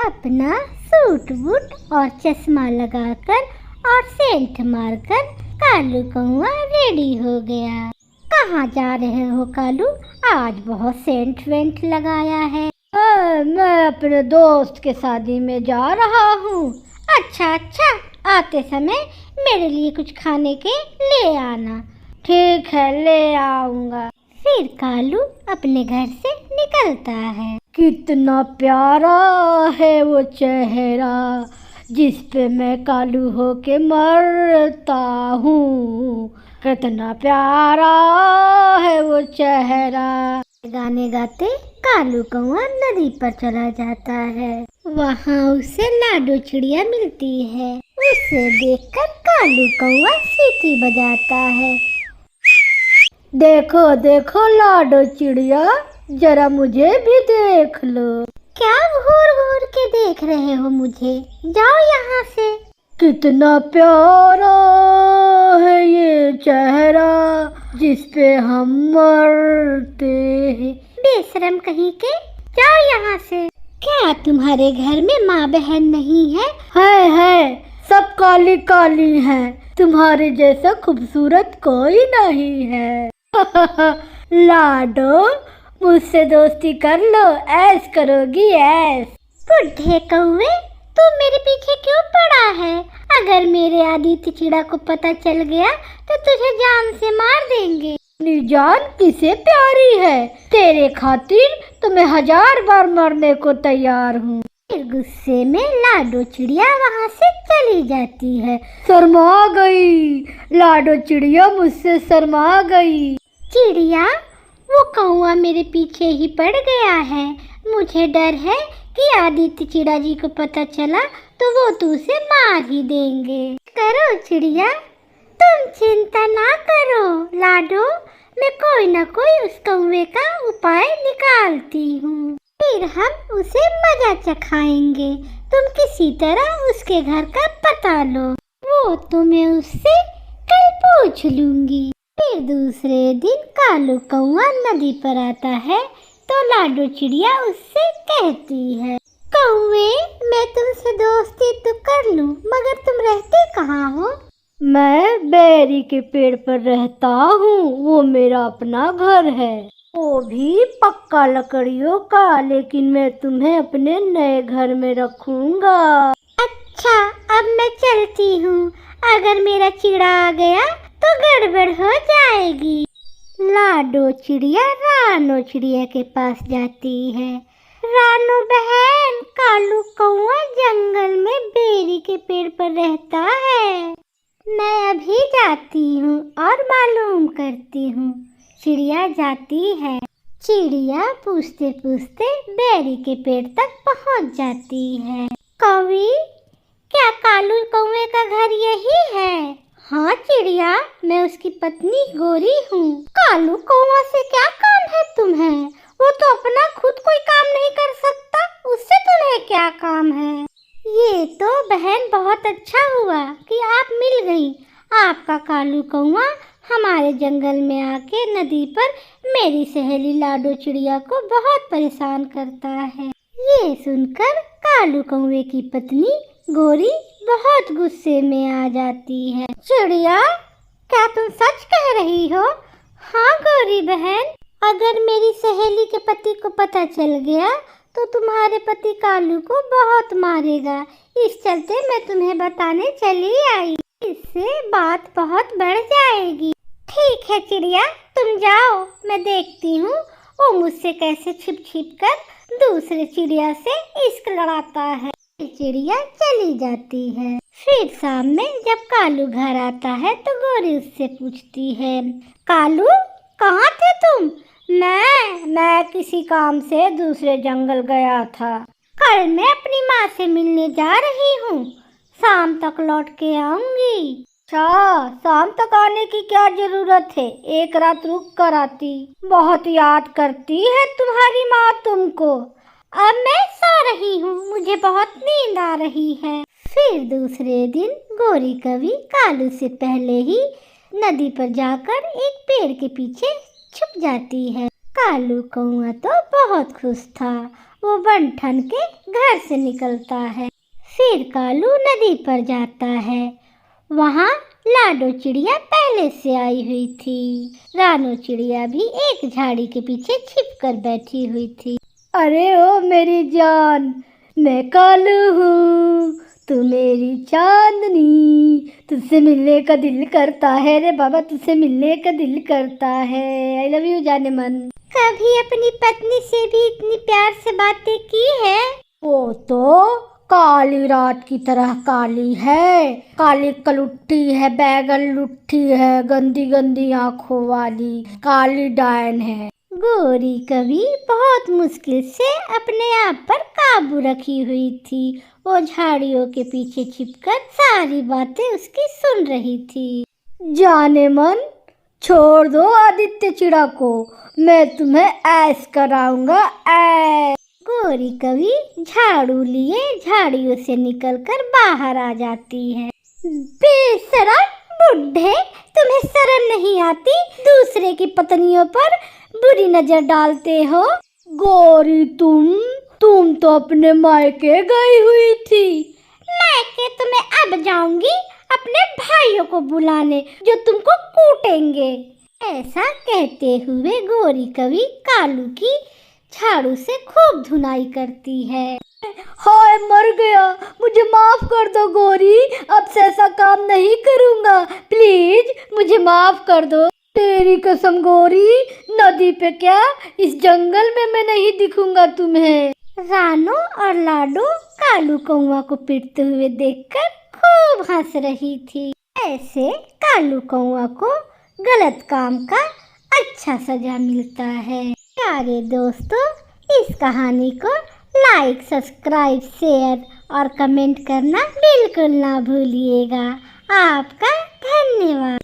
अपना suit boot और चश्मा लगाकर और सेंट मारकर कालू कौआ रेडी हो गया। कहाँ जा रहे हो कालू? आज बहुत सेंट वेंट लगाया है। मैं अपने दोस्त के शादी में जा रहा हूँ। अच्छा अच्छा, आते समय मेरे लिए कुछ खाने के ले आना। ठीक है, ले आऊँगा। फिर कालू अपने घर से निकलता है। कितना प्यारा है वो चेहरा जिस पे मैं कालू होके मरता हूँ। कितना प्यारा है वो चेहरा। गाने गाते कालू कौआ नदी पर चला जाता है। वहाँ उसे लाडो चिड़िया मिलती है। उसे देखकर कालू कौआ सीटी बजाता है। देखो देखो लाडो चिड़िया, जरा मुझे भी देख लो। क्या घूर घूर के देख रहे हो मुझे? जाओ यहाँ से। कितना प्यारा है ये चेहरा जिस पे हम मरते हैं। बेशरम कहीं के, जाओ यहाँ से। क्या तुम्हारे घर में माँ बहन नहीं है? है, सब काली काली हैं। तुम्हारे जैसा खूबसूरत कोई नहीं है। लाडो, मुझसे दोस्ती कर लो, ऐश करोगी ऐश। बुढ़े कौवे, तू मेरे पीछे क्यों पड़ा है? अगर मेरे आदित्य चिड़ा को पता चल गया तो तुझे जान से मार देंगे। अपनी जान किसे प्यारी है? तेरे खातिर तो मैं 1000 बार मरने को तैयार हूँ। फिर गुस्से में लाडो चिड़िया वहाँ से चली जाती है। शर्मा गई, लाडो चिड़िया मुझसे शर्मा गई। चिड़िया, वो कौआ मेरे पीछे ही पड़ गया है। मुझे डर है कि आदित्य चिड़ा जी को पता चला तो वो तुझे मार ही देंगे। करो चिड़िया, तुम चिंता ना करो लाडो, मैं कोई ना कोई उस कौवे का उपाय निकालती हूँ। फिर हम उसे मजा चखाएंगे। तुम किसी तरह उसके घर का पता लो, वो तो मैं उससे कल पूछ लूंगी। फिर दूसरे दिन कालू कौआ नदी पर आता है तो लाडो चिड़िया उससे कहती है, कौवे, मैं तुमसे दोस्ती तो कर लूं, मगर तुम रहते कहाँ हो? मैं बेरी के पेड़ पर रहता हूँ, वो मेरा अपना घर है। वो भी पक्का लकड़ियों का, लेकिन मैं तुम्हें अपने नए घर में रखूंगा। अच्छा, अब मैं चलती हूँ। अगर मेरा चिड़ा आ गया तो गड़बड़ हो जाएगी। लाडो चिड़िया रानो चिड़िया के पास जाती है। रानो बहन, कालू कौआ जंगल में बेरी के पेड़ पर रहता है। मैं अभी जाती हूँ और मालूम करती हूँ। चिड़िया जाती है। चिड़िया पूछते पूछते बेरी के पेड़ तक पहुँच जाती है। कौवी, क्या कालू कौवे का घर यही है? हाँ चिड़िया, मैं उसकी पत्नी गोरी हूँ। कालू कौवा से क्या काम है तुम्हें? वो तो अपना खुद कोई काम नहीं कर सकता, उससे तुम्हें क्या काम है? ये तो बहन बहुत अच्छा हुआ कि आप मिल गई। आपका कालू कौवा हमारे जंगल में आके नदी पर मेरी सहेली लाडो चिड़िया को बहुत परेशान करता है। ये सुनकर कालू कौवे की पत्नी गोरी बहुत गुस्से में आ जाती है। चिड़िया, क्या तुम सच कह रही हो? हाँ गोरी बहन, अगर मेरी सहेली के पति को पता चल गया तो तुम्हारे पति कालू को बहुत मारेगा। इस चलते मैं तुम्हें बताने चली आई। इससे बात बहुत बढ़ जाएगी। ठीक है चिड़िया, तुम जाओ, मैं देखती हूँ वो मुझसे कैसे छिप छिप कर दूसरे चिड़िया से इश्क लड़ाता है। चिड़िया चली जाती है। फिर शाम में जब कालू घर आता है तो गोरी उससे पूछती है, कालू, कहाँ थे तुम? मैं किसी काम से दूसरे जंगल गया था। कल मैं अपनी माँ से मिलने जा रही हूँ, शाम तक लौट के आऊंगी। अच्छा, शाम तक आने की क्या जरूरत है? एक रात रुक कर आती। बहुत याद करती है तुम्हारी माँ तुमको। अब मैं सो रही हूँ, मुझे बहुत नींद आ रही है। फिर दूसरे दिन गोरी कवि कालू से पहले ही नदी पर जाकर एक पेड़ के पीछे छुप जाती है। कालू कौआ तो बहुत खुश था वो बन ठन के घर से निकलता है। फिर कालू नदी पर जाता है। वहाँ लाडो चिड़िया पहले से आई हुई थी। रानो चिड़िया भी एक झाड़ी के पीछे छिपकर बैठी हुई थी। अरे ओ मेरी जान, मैं कालू हूँ, तू मेरी चांदनी, तुझसे मिलने का दिल करता है रे बाबा, तुझसे मिलने का दिल करता है। आई लव यू जाने मन। कभी अपनी पत्नी से भी इतनी प्यार से बातें की है? वो तो काली रात की तरह काली है, काली कलुट्टी है, बैगन लुट्ठी है, गंदी गंदी आंखों वाली काली डायन है। गोरी कभी बहुत मुश्किल से अपने आप पर काबू रखी हुई थी। वो झाड़ियों के पीछे छिपकर सारी बातें उसकी सुन रही थी। जाने मन, छोड़ दो आदित्य चिड़ा को, मैं तुम्हें ऐश कराऊंगा ऐश। गोरी कभी झाड़ू लिए झाड़ियों से निकलकर बाहर आ जाती है। बेशरम बुड्ढे, तुम्हें शर्म नहीं आती? दूसरे की पत्नियों पर बुरी नजर डालते हो। गोरी तुम तो अपने मायके गई हुई थी। मायके तो मैं अब जाऊंगी अपने भाइयों को बुलाने, जो तुमको कूटेंगे। ऐसा कहते हुए गोरी कभी कालू की झाड़ू से खूब धुनाई करती है। हाय मर गया, मुझे माफ कर दो गोरी, अब से ऐसा काम नहीं करूँगा, प्लीज मुझे माफ कर दो। तेरी कसम गोरी, नदी पे क्या इस जंगल में मैं नहीं दिखूंगा तुम्हें। रानो और लाडो कालू कौवा को पीटते हुए देखकर खूब हंस रही थी। ऐसे कालू कौवा को गलत काम का अच्छा सजा मिलता है। प्यारे दोस्तों, इस कहानी को लाइक, सब्सक्राइब, शेयर और कमेंट करना बिल्कुल ना भूलिएगा। आपका धन्यवाद।